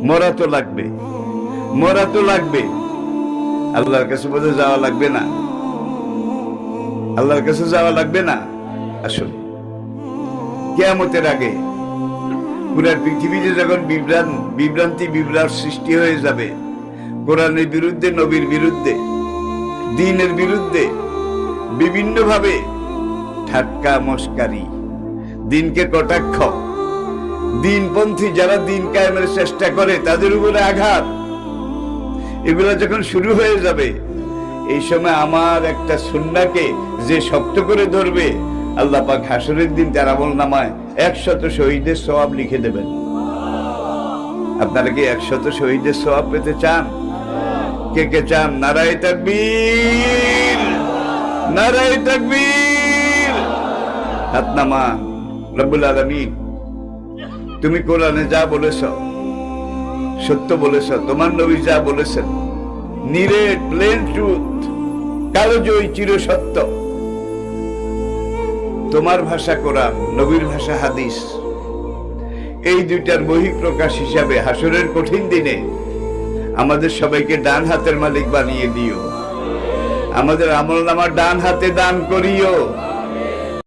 মরা তো লাগবে, মরা তো লাগবে। আল্লাহর কাছে বোধহয় যাওয়া লাগবে না, আল্লাহর কাছে যাওয়া লাগবে না। আসুন, কিয়ামতের আগে পুরা পৃথিবীতে যখন বিভ্রান্তি বিভ্রাট সৃষ্টি হয়ে যাবে, কোরআনের বিরুদ্ধে, নবীর বিরুদ্ধে, দ্বীনের বিরুদ্ধে বিভিন্ন ভাবে ঠাট্টা মস্কারি, দ্বীনকে কটাক্ষ, দ্বীনপন্থী যারা দ্বীন কায়েমের চেষ্টা করে তাদের উপরে আঘাত, এগুলো যখন শুরু হয়ে যাবে, এই সময় আমার একটা সুন্নাহকে যে শক্ত করে ধরবে, আল্লাহ পাক হাসরের দিন তার আমলনামায় 100 শহীদের সওয়াব লিখে দেবেন। আপনারা কি 100 শহীদের সওয়াব পেতে চান? কে কে চান? নারায়ে তাকবীর, নারায়ে তাকবীর। হাত নামান। রব্বুল আলামিন, তুমি কোরআনে যা বলেছ সত্য বলেছ, তোমার নবী যা বলেছেন নিরেট প্লেন ট্রুথ, কালোজয়ী চির সত্য। তোমার ভাষা কোরআন, নবীর ভাষা হাদিস, এই দুইটার বহিঃপ্রকাশ হিসাবে হাসরের কঠিন দিনে আমাদের সবাইকে ডান হাতের মালিক বানিয়ে দিও, আমাদের আমলনামা ডান হাতে দান করিও।